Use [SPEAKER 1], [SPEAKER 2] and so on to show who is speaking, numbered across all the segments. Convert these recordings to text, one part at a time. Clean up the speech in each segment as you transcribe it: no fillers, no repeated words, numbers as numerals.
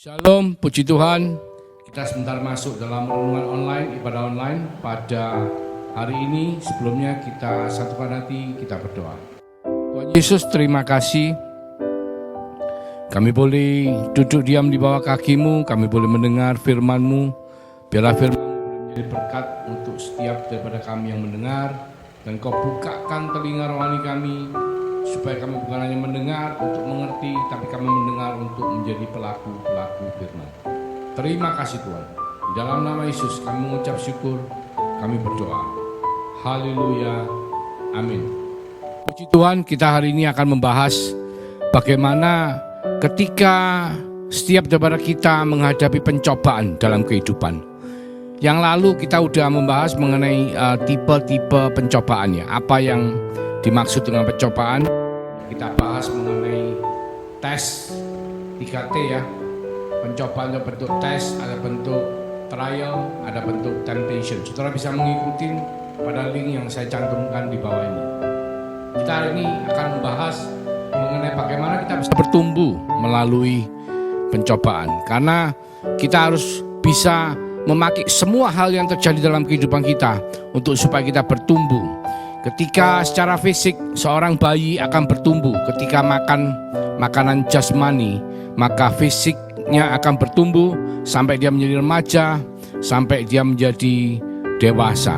[SPEAKER 1] Shalom, puji Tuhan. Kita sebentar masuk dalam renungan online, ibadah online pada hari ini. Sebelumnya kita satukan hati, kita berdoa. Tuhan Yesus, terima kasih. Kami boleh duduk diam di bawah kaki-Mu, kami boleh mendengar firman-Mu. Biarlah firman-Mu boleh menjadi berkat untuk setiap daripada kami yang mendengar. Dan Kau bukakan telinga rohani kami, supaya kami bukan hanya mendengar untuk mengerti, tapi kami mendengar untuk menjadi pelaku-pelaku firman. Terima kasih Tuhan. Di dalam nama Yesus kami mengucap syukur, kami berdoa. Haleluya, amin. Puji Tuhan, kita hari ini akan membahas bagaimana ketika setiap daripada kita menghadapi pencobaan dalam kehidupan. Yang lalu kita sudah membahas mengenai tipe-tipe pencobaannya. Apa yang dimaksud dengan pencobaan? Kita bahas mengenai tes 3T ya. Pencobaan ada bentuk tes, ada bentuk trial, ada bentuk temptation. Saudara bisa mengikuti pada link yang saya cantumkan di bawah ini. Kita hari ini akan membahas mengenai bagaimana kita bisa bertumbuh melalui pencobaan. Karena kita harus bisa memakai semua hal yang terjadi dalam kehidupan kita untuk supaya kita bertumbuh. Ketika secara fisik seorang bayi akan bertumbuh ketika makan makanan jasmani, maka fisiknya akan bertumbuh sampai dia menjadi remaja, sampai dia menjadi dewasa.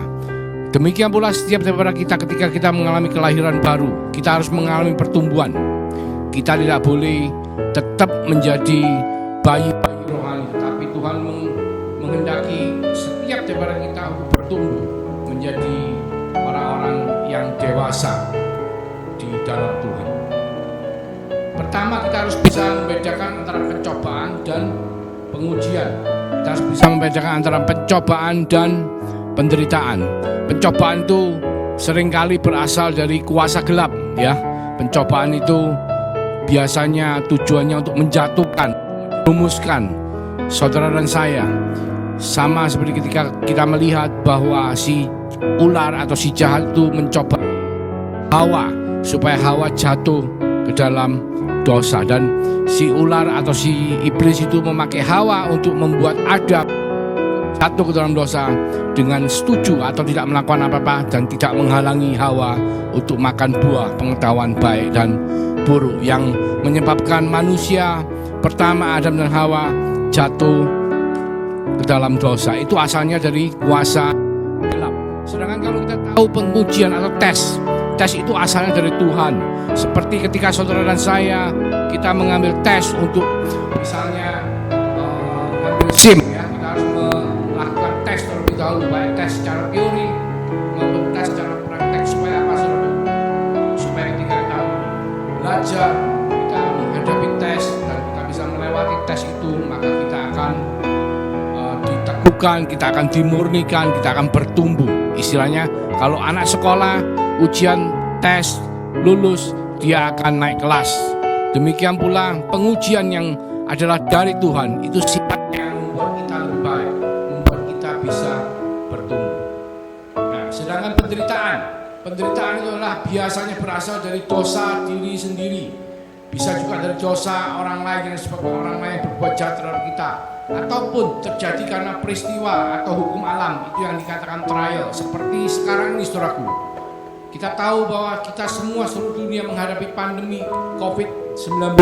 [SPEAKER 1] Demikian pula setiap daripada kita ketika kita mengalami kelahiran baru, kita harus mengalami pertumbuhan. Kita tidak boleh tetap menjadi bayi-bayi rohani, tapi Tuhan menghendaki setiap daripada kita untuk bertumbuh menjadi orang-orang yang dewasa di dalam Tuhan. Pertama, kita harus bisa membedakan antara pencobaan dan pengujian. Kita harus bisa membedakan antara pencobaan dan penderitaan. Pencobaan itu seringkali berasal dari kuasa gelap, ya. Pencobaan itu biasanya tujuannya untuk menjatuhkan, merumuskan saudara dan saya. Sama seperti ketika kita melihat bahwa si ular atau si jahat itu mencoba Hawa supaya Hawa jatuh ke dalam dosa, dan si ular atau si iblis itu memakai Hawa untuk membuat Adam jatuh ke dalam dosa dengan setuju atau tidak melakukan apa-apa dan tidak menghalangi Hawa untuk makan buah pengetahuan baik dan buruk yang menyebabkan manusia pertama Adam dan Hawa jatuh ke dalam dosa. Itu asalnya dari kuasa gelap. Sedangkan kalau kita tahu pengujian atau tes itu asalnya dari Tuhan. Seperti ketika saudara dan saya kita mengambil tes untuk misalnya mengambil SIM ya, kita harus melakukan tes terlebih dahulu, baik tes secara teori maupun tes secara praktek. Supaya apa saudara? Supaya kita tahu belajar, kita menghadapi tes dan kita bisa melewati tes itu, maka kita akan kita akan dimurnikan, kita akan bertumbuh. Istilahnya kalau anak sekolah ujian tes lulus, dia akan naik kelas. Demikian pula pengujian yang adalah dari Tuhan, itu sifatnya yang membuat kita lebih baik, membuat kita bisa bertumbuh. Nah, sedangkan penderitaan itu adalah biasanya berasal dari dosa diri sendiri. Bisa juga dari dosa orang lain yang sebabkan orang lain berbuat jahat terhadap kita, ataupun terjadi karena peristiwa atau hukum alam, itu yang dikatakan trial. Seperti sekarang ini saudaraku, kita tahu bahwa kita semua seluruh dunia menghadapi pandemi COVID-19,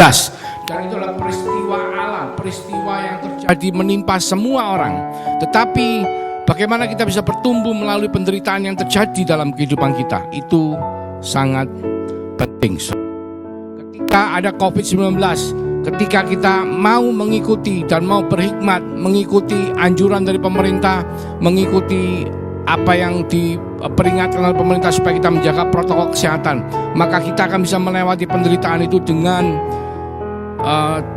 [SPEAKER 1] dan itu adalah peristiwa alam, peristiwa yang terjadi menimpa semua orang. Tetapi bagaimana kita bisa bertumbuh melalui penderitaan yang terjadi dalam kehidupan kita, itu sangat penting. Ketika ada COVID-19, ketika kita mau mengikuti dan mau berhikmat, mengikuti anjuran dari pemerintah, mengikuti apa yang diperingatkan oleh pemerintah supaya kita menjaga protokol kesehatan, maka kita akan bisa melewati penderitaan itu dengan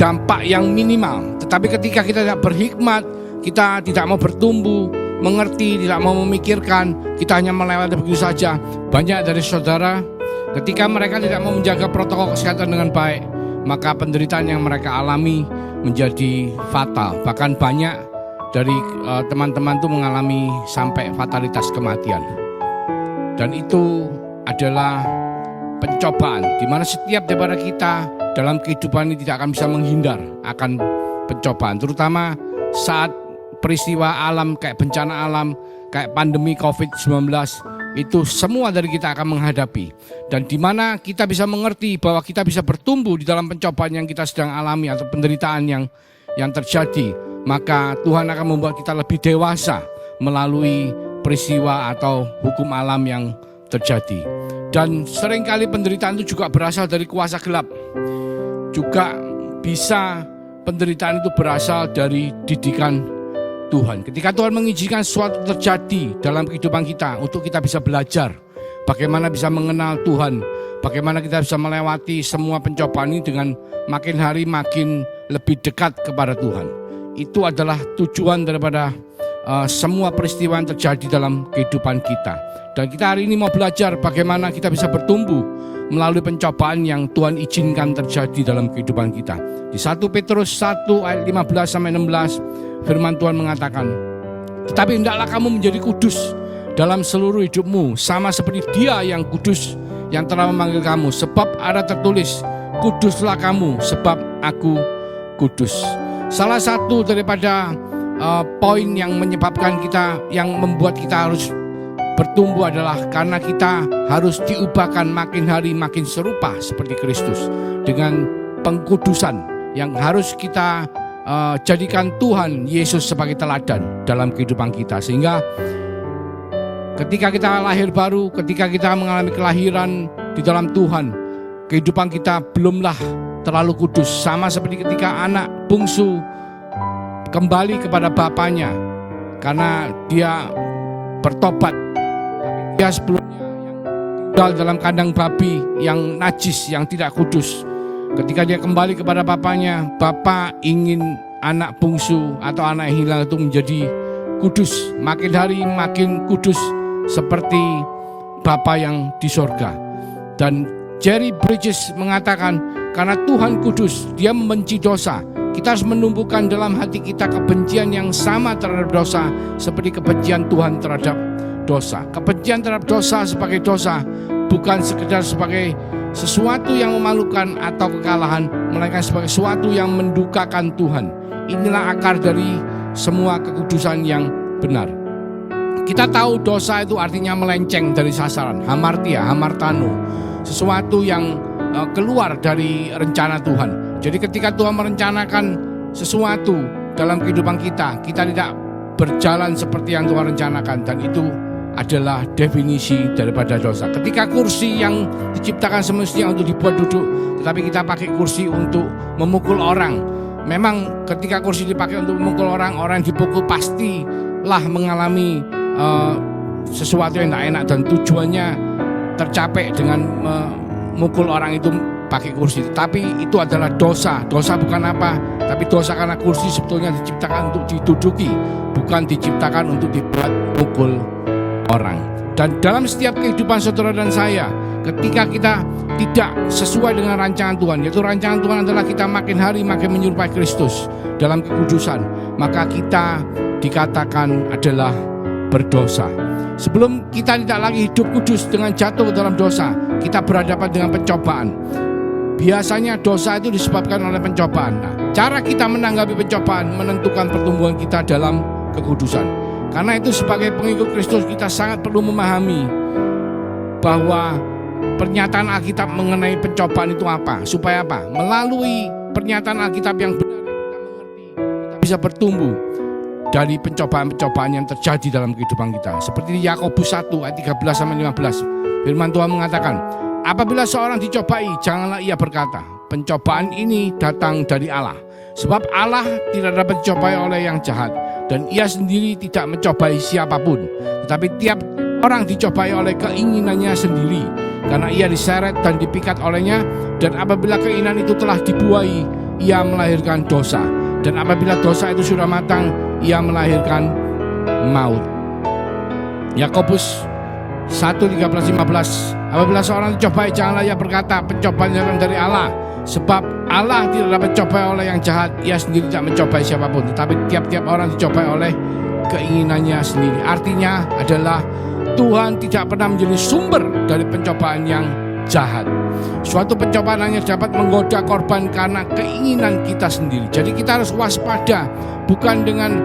[SPEAKER 1] dampak yang minimal. Tetapi ketika kita tidak berhikmat, kita tidak mau bertumbuh, mengerti, tidak mau memikirkan, kita hanya melewati begitu saja. Banyak dari saudara ketika mereka tidak mau menjaga protokol kesehatan dengan baik, maka penderitaan yang mereka alami menjadi fatal. Bahkan banyak dari teman-teman itu mengalami sampai fatalitas kematian. Dan itu adalah pencobaan di mana setiap daripada kita dalam kehidupan ini tidak akan bisa menghindar akan pencobaan, terutama saat peristiwa alam kayak bencana alam, kayak pandemi COVID-19, itu semua dari kita akan menghadapi. Dan di mana kita bisa mengerti bahwa kita bisa bertumbuh di dalam pencobaan yang kita sedang alami atau penderitaan yang terjadi, maka Tuhan akan membuat kita lebih dewasa melalui peristiwa atau hukum alam yang terjadi. Dan seringkali penderitaan itu juga berasal dari kuasa gelap. Juga bisa penderitaan itu berasal dari didikan Tuhan. Ketika Tuhan mengizinkan sesuatu terjadi dalam kehidupan kita untuk kita bisa belajar bagaimana bisa mengenal Tuhan, bagaimana kita bisa melewati semua pencobaan ini dengan makin hari makin lebih dekat kepada Tuhan. Itu adalah tujuan daripada semua peristiwa yang terjadi dalam kehidupan kita. Dan kita hari ini mau belajar bagaimana kita bisa bertumbuh melalui pencobaan yang Tuhan izinkan terjadi dalam kehidupan kita. Di 1 Petrus 1 ayat 15-16 firman Tuhan mengatakan, "Tetapi hendaklah kamu menjadi kudus dalam seluruh hidupmu, sama seperti Dia yang kudus yang telah memanggil kamu. Sebab ada tertulis, kuduslah kamu sebab aku kudus." Salah satu daripada poin yang menyebabkan kita, yang membuat kita harus bertumbuh adalah karena kita harus diubahkan makin hari makin serupa seperti Kristus dengan pengkudusan yang harus kita jadikan Tuhan Yesus sebagai teladan dalam kehidupan kita. Sehingga ketika kita lahir baru, ketika kita mengalami kelahiran di dalam Tuhan, kehidupan kita belumlah terlalu kudus. Sama seperti ketika anak bungsu kembali kepada bapaknya karena dia bertobat. Dia sebelumnya yang tinggal dalam kandang babi yang najis, yang tidak kudus. Ketika dia kembali kepada bapaknya, bapak ingin anak bungsu atau anak yang hilang itu menjadi kudus, makin hari makin kudus seperti Bapa yang di sorga. Dan Jerry Bridges mengatakan, karena Tuhan kudus, Dia membenci dosa. Kita harus menumbuhkan dalam hati kita kebencian yang sama terhadap dosa seperti kebencian Tuhan terhadap dosa. Kebencian terhadap dosa sebagai dosa bukan sekedar sebagai sesuatu yang memalukan atau kekalahan, melainkan sebagai sesuatu yang mendukakan Tuhan. Inilah akar dari semua kekudusan yang benar. Kita tahu dosa itu artinya melenceng dari sasaran, hamartia, hamartano, sesuatu yang keluar dari rencana Tuhan. Jadi ketika Tuhan merencanakan sesuatu dalam kehidupan kita, kita tidak berjalan seperti yang Tuhan rencanakan, dan itu adalah definisi daripada dosa. Ketika kursi yang diciptakan semestinya untuk dibuat duduk, tetapi kita pakai kursi untuk memukul orang. Memang ketika kursi dipakai untuk memukul orang, orang yang dipukul pastilah mengalami sesuatu yang tidak enak, dan tujuannya tercapai dengan memukul orang itu pakai kursi. Tapi itu adalah dosa. Dosa bukan apa, tapi dosa karena kursi sebetulnya diciptakan untuk diduduki, bukan diciptakan untuk dibuat mukul orang. Dan dalam setiap kehidupan saudara dan saya, ketika kita tidak sesuai dengan rancangan Tuhan, yaitu rancangan Tuhan adalah kita makin hari makin menyerupai Kristus dalam kekudusan, maka kita dikatakan adalah berdosa. Sebelum kita tidak lagi hidup kudus dengan jatuh ke dalam dosa, kita berhadapan dengan pencobaan. Biasanya dosa itu disebabkan oleh pencobaan. Nah, cara kita menanggapi pencobaan menentukan pertumbuhan kita dalam kekudusan. Karena itu sebagai pengikut Kristus kita sangat perlu memahami bahwa pernyataan Alkitab mengenai pencobaan itu apa. Supaya apa? Melalui pernyataan Alkitab yang benar kita mengerti, kita bisa bertumbuh dari pencobaan-pencobaan yang terjadi dalam kehidupan kita. Seperti di Yakobus 1 ayat 13-15. Firman Tuhan mengatakan, apabila seorang dicobai, janganlah ia berkata, pencobaan ini datang dari Allah. Sebab Allah tidak dapat dicobai oleh yang jahat, dan ia sendiri tidak mencobai siapapun. Tetapi tiap orang dicobai oleh keinginannya sendiri, karena ia diseret dan dipikat olehnya. Dan apabila keinginan itu telah dibuai, ia melahirkan dosa. Dan apabila dosa itu sudah matang, ia melahirkan maut. Yakobus 1:13-15. Apabila seorang dicobai, janganlah ia berkata, pencobaan datang dari Allah. Sebab Allah tidak dapat dicobai oleh yang jahat, ia sendiri tidak mencobai siapapun. Tetapi tiap-tiap orang dicobai oleh keinginannya sendiri. Artinya adalah Tuhan tidak pernah menjadi sumber dari pencobaan yang jahat. Suatu pencobaan hanya dapat menggoda korban karena keinginan kita sendiri. Jadi kita harus waspada, bukan dengan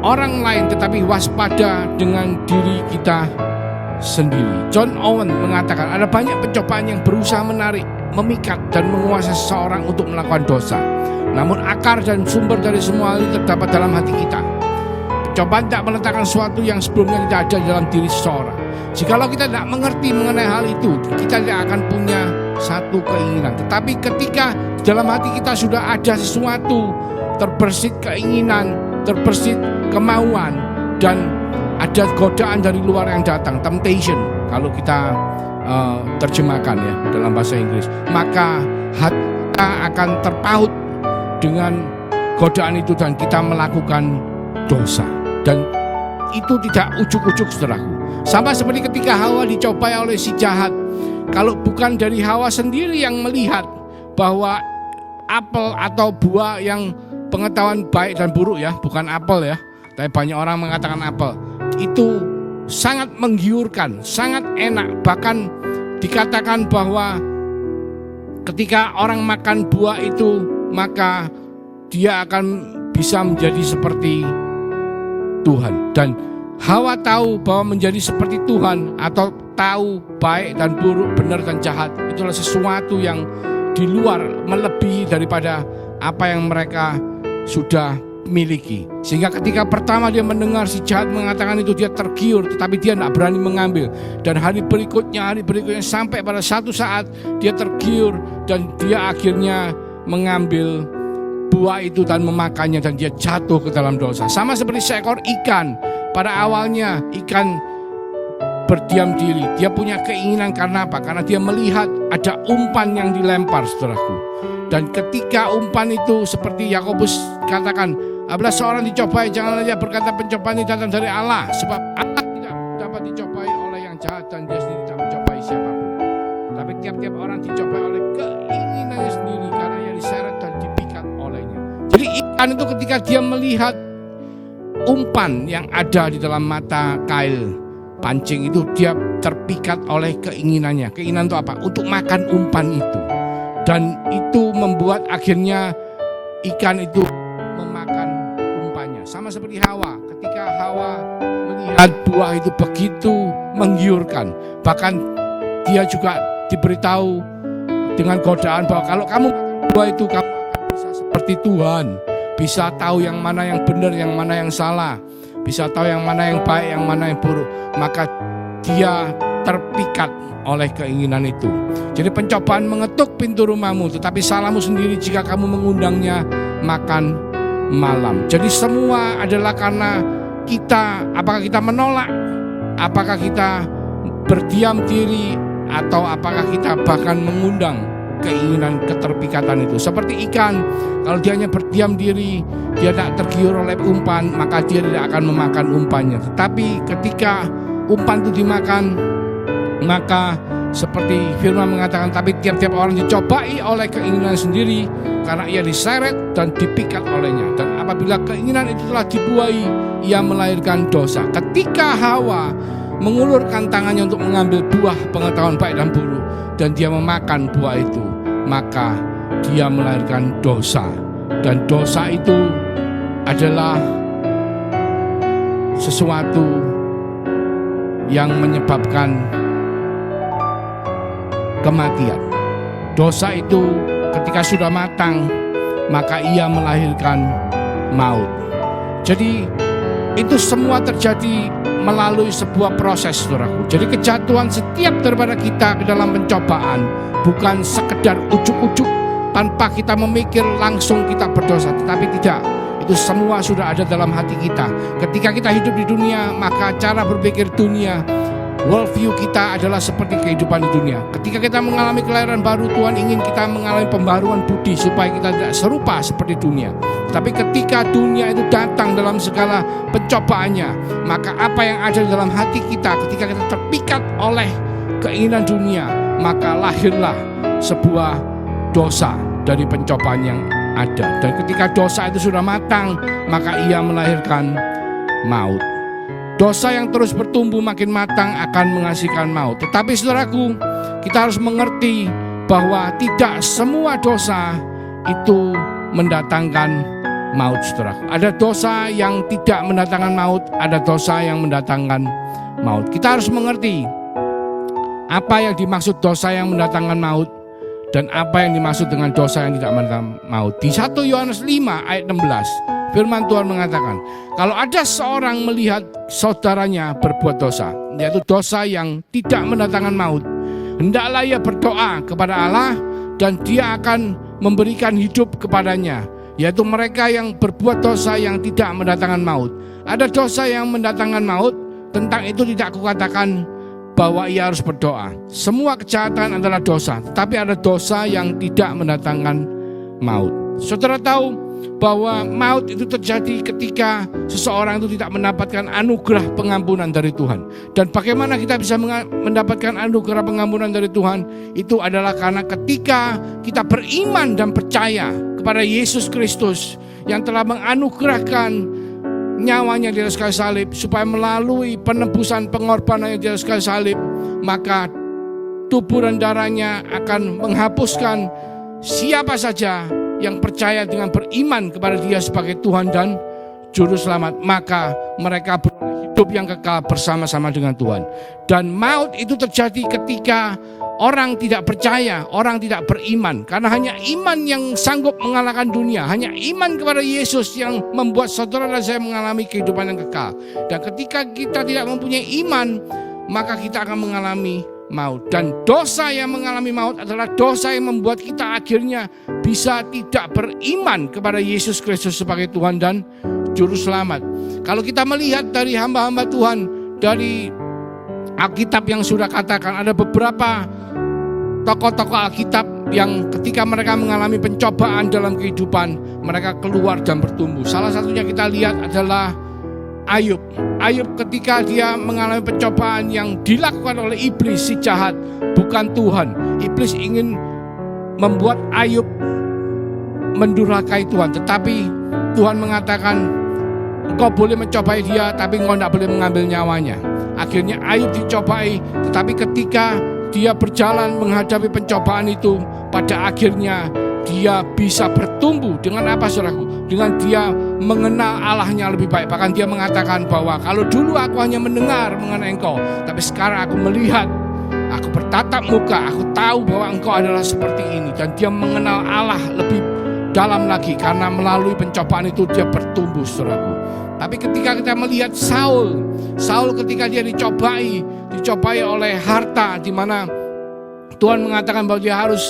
[SPEAKER 1] orang lain, tetapi waspada dengan diri kita sendiri. John Owen mengatakan ada banyak pencobaan yang berusaha menarik, memikat, dan menguasai seseorang untuk melakukan dosa. Namun akar dan sumber dari semua hal itu terdapat dalam hati kita. Pencobaan tidak meletakkan sesuatu yang sebelumnya tidak ada dalam diri seseorang. Jikalau kita tidak mengerti mengenai hal itu, kita tidak akan punya satu keinginan. Tetapi ketika dalam hati kita sudah ada sesuatu, terbersit keinginan, terbersit kemauan, dan ada godaan dari luar yang datang, temptation kalau kita terjemahkan ya dalam bahasa Inggris, maka hati kita akan terpaut dengan godaan itu dan kita melakukan dosa. Dan itu tidak ujuk-ujuk, saudaraku. Sama seperti ketika Hawa dicobai oleh si jahat. Kalau bukan dari Hawa sendiri yang melihat bahwa apel atau buah yang pengetahuan baik dan buruk ya, bukan apel ya, tapi banyak orang mengatakan apel, itu sangat menggiurkan, sangat enak. Bahkan dikatakan bahwa ketika orang makan buah itu, maka dia akan bisa menjadi seperti Tuhan. Dan Hawa tahu bahwa menjadi seperti Tuhan atau tahu baik dan buruk, benar dan jahat, itulah sesuatu yang di luar, melebihi daripada apa yang mereka sudah miliki. Sehingga ketika pertama dia mendengar si jahat mengatakan itu, dia tergiur, tetapi dia tidak berani mengambil. Dan hari berikutnya sampai pada satu saat dia tergiur dan dia akhirnya mengambil buah itu dan memakannya, dan dia jatuh ke dalam dosa. Sama seperti seekor ikan. Pada awalnya ikan berdiam diri, dia punya keinginan. Karena apa? Karena dia melihat ada umpan yang dilempar, saudaraku. Dan ketika umpan itu, seperti Yakobus katakan, apabila seorang dicobai, janganlah dia berkata pencobaan ini datang dari Allah, sebab Allah tidak dapat dicobai oleh yang jahat, dan dia sendiri tidak mencobai siapapun. Tapi tiap-tiap orang dicobai oleh keinginannya sendiri, karena ia diseret dan dipikat olehnya. Jadi ikan itu ketika dia melihat umpan yang ada di dalam mata kail pancing itu, dia terpikat oleh keinginannya. Keinginan itu apa? Untuk makan umpan itu. Dan itu membuat akhirnya ikan itu memakan umpannya. Sama seperti Hawa. Ketika Hawa melihat buah itu begitu menggiurkan, bahkan dia juga diberitahu dengan godaan bahwa kalau kamu makan buah itu, kamu akan bisa seperti Tuhan, bisa tahu yang mana yang benar, yang mana yang salah, bisa tahu yang mana yang baik, yang mana yang buruk. Maka dia terpikat oleh keinginan itu. Jadi pencobaan mengetuk pintu rumahmu, tetapi salahmu sendiri jika kamu mengundangnya makan malam. Jadi semua adalah karena kita, apakah kita menolak, apakah kita berdiam diri, atau apakah kita bahkan mengundang keinginan keterpikatan itu. Seperti ikan, kalau dia hanya berdiam diri, dia tidak tergiur oleh umpan, maka dia tidak akan memakan umpannya. Tetapi ketika umpan itu dimakan, maka seperti firman mengatakan, tapi tiap-tiap orang dicobai oleh keinginan sendiri, karena ia diseret dan dipikat olehnya. Dan apabila keinginan itu telah dibuai, ia melahirkan dosa. Ketika Hawa mengulurkan tangannya untuk mengambil buah pengetahuan baik dan buruk, dan dia memakan buah itu, maka dia melahirkan dosa. Dan dosa itu adalah sesuatu yang menyebabkan kematian. Dosa itu ketika sudah matang, maka ia melahirkan maut. Jadi itu semua terjadi melalui sebuah proses, saudaraku. Jadi kejatuhan setiap daripada kita ke dalam pencobaan bukan sekedar ujuk-ujuk tanpa kita memikir langsung kita berdosa, tetapi tidak. Itu semua sudah ada dalam hati kita. Ketika kita hidup di dunia, maka cara berpikir dunia, worldview kita adalah seperti kehidupan di dunia. Ketika kita mengalami kelahiran baru, Tuhan ingin kita mengalami pembaruan budi supaya kita tidak serupa seperti dunia. Tapi ketika dunia itu datang dalam segala pencobaannya, maka apa yang ada di dalam hati kita, ketika kita terpikat oleh keinginan dunia, maka lahirlah sebuah dosa dari pencobaan yang ada. Dan ketika dosa itu sudah matang, maka ia melahirkan maut. Dosa yang terus bertumbuh makin matang akan menghasilkan maut. Tetapi saudaraku, kita harus mengerti bahwa tidak semua dosa itu mendatangkan maut, saudaraku. Ada dosa yang tidak mendatangkan maut, ada dosa yang mendatangkan maut. Kita harus mengerti apa yang dimaksud dosa yang mendatangkan maut dan apa yang dimaksud dengan dosa yang tidak mendatangkan maut. Di 1 Yohanes 5 ayat 16, firman Tuhan mengatakan, kalau ada seorang melihat saudaranya berbuat dosa, yaitu dosa yang tidak mendatangkan maut, hendaklah ia berdoa kepada Allah dan dia akan memberikan hidup kepadanya, yaitu mereka yang berbuat dosa yang tidak mendatangkan maut. Ada dosa yang mendatangkan maut, tentang itu tidak kukatakan bahwa ia harus berdoa. Semua kejahatan adalah dosa, tetapi ada dosa yang tidak mendatangkan maut. Saudara tahu bahwa maut itu terjadi ketika seseorang itu tidak mendapatkan anugerah pengampunan dari Tuhan. Dan bagaimana kita bisa mendapatkan anugerah pengampunan dari Tuhan? Itu adalah karena ketika kita beriman dan percaya kepada Yesus Kristus yang telah menganugerahkan nyawanya di atas kayu salib, supaya melalui penebusan pengorbanannya di atas kayu salib, maka tubuh dan darahnya akan menghapuskan siapa saja yang percaya dengan beriman kepada Dia sebagai Tuhan dan Juru Selamat, maka mereka beroleh hidup yang kekal bersama-sama dengan Tuhan. Dan maut itu terjadi ketika orang tidak percaya, orang tidak beriman. Karena hanya iman yang sanggup mengalahkan dunia. Hanya iman kepada Yesus yang membuat saudara dan saya mengalami kehidupan yang kekal. Dan ketika kita tidak mempunyai iman, maka kita akan mengalami maut. Dan dosa yang mengalami maut adalah dosa yang membuat kita akhirnya bisa tidak beriman kepada Yesus Kristus sebagai Tuhan dan Juru Selamat. Kalau kita melihat dari hamba-hamba Tuhan, dari Alkitab yang sudah katakan, ada beberapa tokoh-tokoh Alkitab yang ketika mereka mengalami pencobaan dalam kehidupan, mereka keluar dan bertumbuh. Salah satunya kita lihat adalah Ayub. Ayub ketika dia mengalami pencobaan yang dilakukan oleh iblis si jahat, bukan Tuhan. Iblis ingin membuat Ayub mendurhakai Tuhan, tetapi Tuhan mengatakan, engkau boleh mencobai dia, tapi engkau tidak boleh mengambil nyawanya. Akhirnya Ayub dicobai, tetapi ketika dia berjalan menghadapi pencobaan itu, pada akhirnya dia bisa bertumbuh. Dengan apa, saudaraku? Dengan dia mengenal Allahnya lebih baik. Bahkan dia mengatakan bahwa kalau dulu aku hanya mendengar mengenai engkau, tapi sekarang aku melihat, aku bertatap muka, aku tahu bahwa engkau adalah seperti ini. Dan dia mengenal Allah lebih dalam lagi, karena melalui pencobaan itu dia bertumbuh, saudaraku. Tapi ketika kita melihat Saul ketika dia dicobai oleh harta, di mana Tuhan mengatakan bahwa dia harus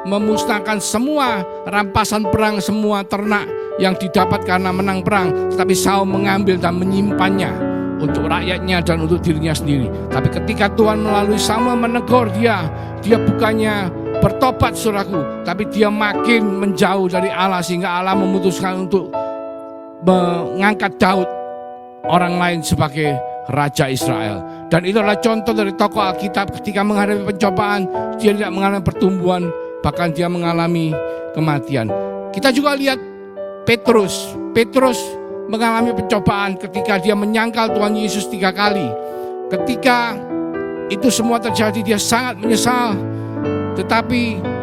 [SPEAKER 1] memusnahkan semua rampasan perang, semua ternak yang didapat karena menang perang. Tetapi Saul mengambil dan menyimpannya untuk rakyatnya dan untuk dirinya sendiri. Tapi ketika Tuhan melalui Samuel menegur dia bukannya bertobat, saudaraku, tapi dia makin menjauh dari Allah, sehingga Allah memutuskan untuk mengangkat Daud, orang lain, sebagai Raja Israel. Dan itu adalah contoh dari tokoh Alkitab, ketika menghadapi pencobaan, dia tidak mengalami pertumbuhan, bahkan dia mengalami kematian. Kita juga lihat Petrus mengalami pencobaan ketika dia menyangkal Tuhan Yesus 3 kali. Ketika itu semua terjadi, dia sangat menyesal, tetapi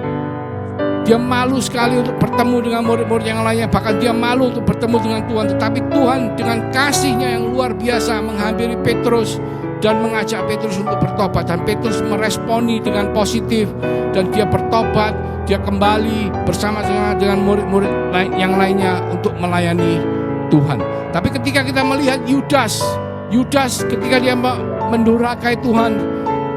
[SPEAKER 1] dia malu sekali untuk bertemu dengan murid-murid yang lainnya. Bahkan dia malu untuk bertemu dengan Tuhan. Tetapi Tuhan dengan kasih-Nya yang luar biasa menghampiri Petrus dan mengajak Petrus untuk bertobat. Dan Petrus meresponi dengan positif, dan dia bertobat. Dia kembali bersama-sama dengan murid-murid yang lainnya untuk melayani Tuhan. Tapi ketika kita melihat Yudas ketika dia mendurhakai Tuhan,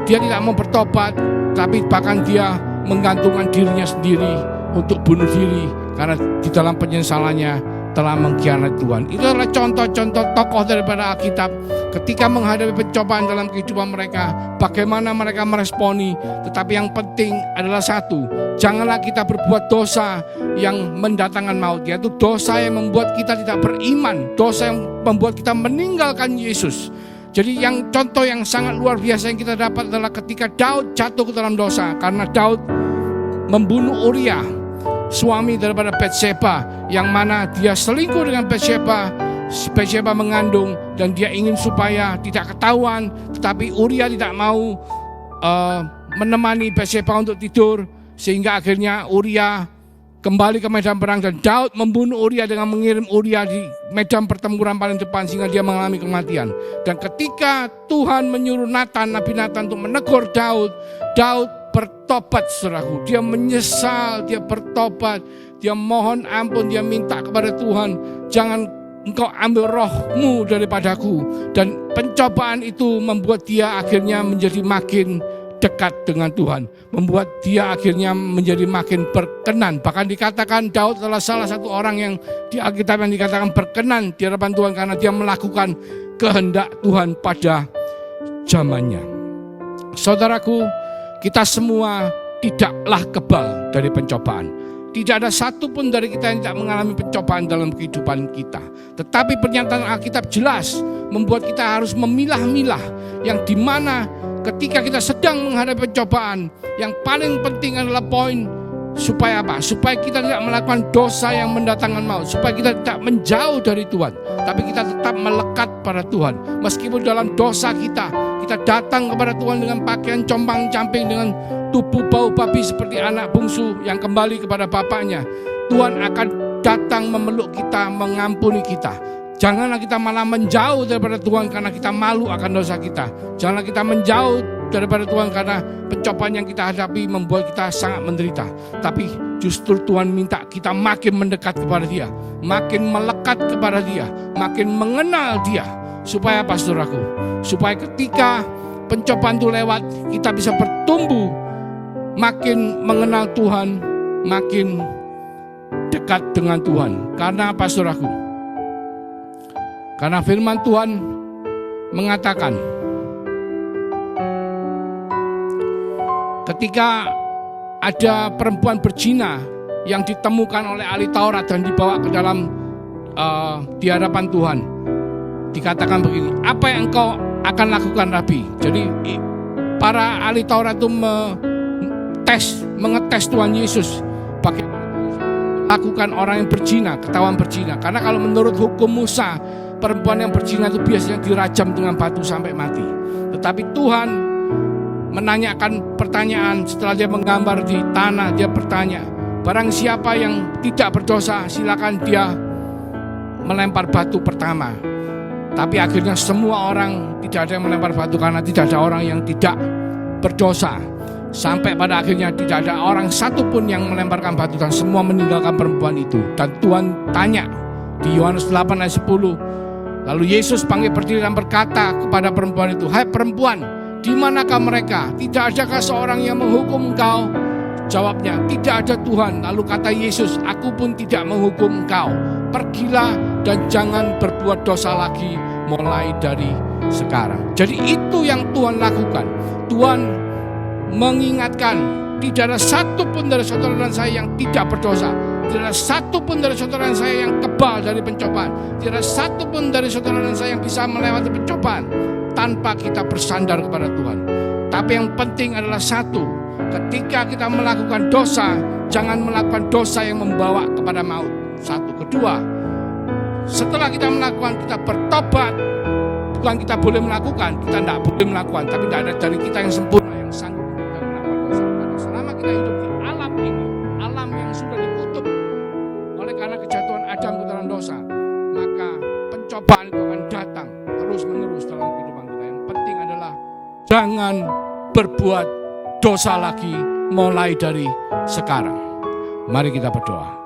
[SPEAKER 1] dia tidak mau bertobat, tapi bahkan dia menggantungkan dirinya sendiri untuk bunuh diri karena di dalam penyesalannya telah mengkhianati Tuhan. Itu adalah contoh-contoh tokoh daripada Alkitab ketika menghadapi pencobaan dalam kehidupan mereka, bagaimana mereka meresponi. Tetapi yang penting adalah satu, janganlah kita berbuat dosa yang mendatangkan maut, yaitu dosa yang membuat kita tidak beriman, dosa yang membuat kita meninggalkan Yesus. Jadi yang contoh yang sangat luar biasa yang kita dapat adalah ketika Daud jatuh ke dalam dosa, karena Daud membunuh Uria, suami daripada Batseba, yang mana dia selingkuh dengan Batseba. Batseba mengandung dan dia ingin supaya tidak ketahuan, tetapi Uria tidak mau menemani Batseba untuk tidur, sehingga akhirnya Uria kembali ke medan perang dan Daud membunuh Uria dengan mengirim Uria di medan pertempuran paling depan sehingga dia mengalami kematian. Dan ketika Tuhan menyuruh Nabi Nathan untuk menegur Daud, Daud bertobat, saudaraku. Dia menyesal, dia bertobat, dia mohon ampun, dia minta kepada Tuhan, jangan engkau ambil rohmu daripadaku. Dan pencobaan itu membuat dia akhirnya menjadi makin dekat dengan Tuhan, membuat dia akhirnya menjadi makin berkenan. Bahkan dikatakan Daud adalah salah satu orang yang di Alkitab yang dikatakan berkenan di hadapan Tuhan karena dia melakukan kehendak Tuhan pada zamannya. Saudaraku, kita semua tidaklah kebal dari pencobaan. Tidak ada satupun dari kita yang tidak mengalami pencobaan dalam kehidupan kita. Tetapi pernyataan Alkitab jelas membuat kita harus memilah-milah yang dimana ketika kita sedang menghadapi pencobaan, yang paling penting adalah poin supaya apa? Supaya kita tidak melakukan dosa yang mendatangkan maut, supaya kita tidak menjauh dari Tuhan, tapi kita tetap melekat pada Tuhan. Meskipun dalam dosa kita datang kepada Tuhan dengan pakaian compang-camping, dengan tubuh bau babi seperti anak bungsu yang kembali kepada bapaknya, Tuhan akan datang memeluk kita, mengampuni kita. Janganlah kita malah menjauh daripada Tuhan karena kita malu akan dosa kita. Janganlah kita menjauh daripada Tuhan karena pencobaan yang kita hadapi membuat kita sangat menderita. Tapi justru Tuhan minta kita makin mendekat kepada Dia, makin melekat kepada Dia, makin mengenal Dia. Supaya apa, saudaraku? Supaya ketika pencobaan itu lewat, kita bisa bertumbuh, makin mengenal Tuhan, makin dekat dengan Tuhan. Karena apa, saudaraku? Karena firman Tuhan mengatakan, ketika ada perempuan berzina yang ditemukan oleh ahli Taurat dan dibawa ke dalam di hadapan Tuhan, dikatakan begini, apa yang engkau akan lakukan, Rabi? Jadi para ahli Taurat itu mengetes Tuhan Yesus bagaimana lakukan orang yang berzina, ketahuan berzina. Karena kalau menurut hukum Musa, perempuan yang berzina itu biasanya dirajam dengan batu sampai mati. Tetapi Tuhan menanyakan pertanyaan setelah dia menggambar di tanah, dia bertanya, barang siapa yang tidak berdosa, silakan dia melempar batu pertama. Tapi akhirnya semua orang, tidak ada yang melempar batu karena tidak ada orang yang tidak berdosa. Sampai pada akhirnya tidak ada orang satupun yang melemparkan batu dan semua meninggalkan perempuan itu. Dan Tuhan tanya di Yohanes 8 ayat 10, lalu Yesus panggil berdiri dan berkata kepada perempuan itu, hai perempuan, di manakah mereka? Tidak adakah seorang yang menghukum engkau? Jawabnya, tidak ada Tuhan. Lalu kata Yesus, aku pun tidak menghukum engkau. Pergilah dan jangan berbuat dosa lagi mulai dari sekarang. Jadi itu yang Tuhan lakukan. Tuhan mengingatkan, tidak ada satupun dari saudara dan saya yang tidak berdosa. Tidak ada satupun dari saudara dan saya yang kebal dari pencobaan. Tidak ada satupun dari saudara dan saya yang bisa melewati pencobaan tanpa kita bersandar kepada Tuhan. Tapi yang penting adalah satu, ketika kita melakukan dosa, jangan melakukan dosa yang membawa kepada maut. Satu. Kedua, setelah kita melakukan, kita bertobat. Bukan kita boleh melakukan, kita tidak boleh melakukan. Tapi tidak ada dari kita yang sempurna yang sanggup kita melakukan dosa. Karena selama kita hidup di alam ini, alam yang sudah dikutuk oleh karena kejatuhan Adam ke dalam dosa, maka pencobaan itu akan datang terus menerus dalam kehidupan kita. Yang penting adalah jangan berbuat dosa lagi mulai dari sekarang. Mari kita berdoa.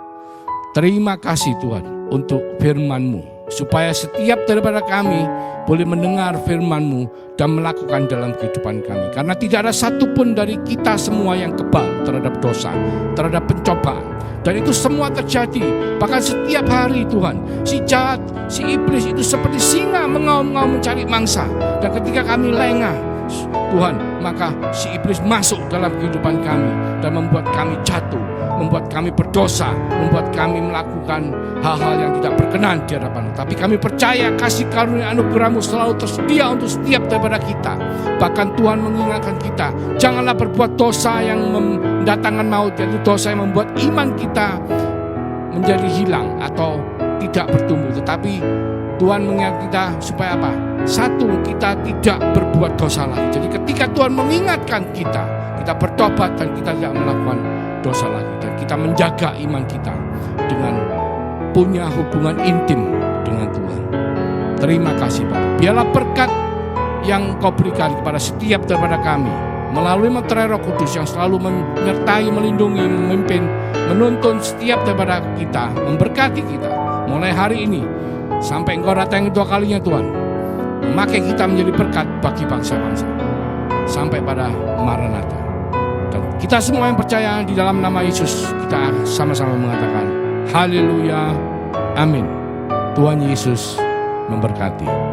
[SPEAKER 1] Terima kasih Tuhan untuk firman-Mu, supaya setiap daripada kami boleh mendengar firman-Mu dan melakukan dalam kehidupan kami. Karena tidak ada satupun dari kita semua yang kebal terhadap dosa, terhadap pencobaan. Dan itu semua terjadi, bahkan setiap hari Tuhan. Si jahat, si iblis itu seperti singa mengaum-ngaum mencari mangsa. Dan ketika kami lengah, Tuhan, maka si iblis masuk dalam kehidupan kami dan membuat kami jatuh, membuat kami berdosa, membuat kami melakukan hal-hal yang tidak berkenan di hadapan-Mu. Tapi kami percaya kasih karunia anugerah-Mu selalu tersedia untuk setiap daripada kita. Bahkan Tuhan mengingatkan kita, janganlah berbuat dosa yang mendatangkan maut, yaitu dosa yang membuat iman kita menjadi hilang atau tidak bertumbuh. Tetapi Tuhan mengingatkan kita supaya apa? Satu, kita tidak berbuat dosa lagi. Jadi ketika Tuhan mengingatkan kita, kita bertobat dan kita tidak melakukan berdosa lagi. Dan kita menjaga iman kita dengan punya hubungan intim dengan Tuhan. Terima kasih Bapak. Biarlah berkat yang Kau berikan kepada setiap daripada kami melalui meterai Roh Kudus yang selalu menyertai, melindungi, memimpin, menuntun setiap daripada kita, memberkati kita mulai hari ini sampai Engkau datang kedua kalinya Tuhan. Memakai kita menjadi berkat bagi bangsa-bangsa sampai pada Maranatha. Dan kita semua yang percaya di dalam nama Yesus, kita sama-sama mengatakan haleluya, amin. Tuhan Yesus memberkati.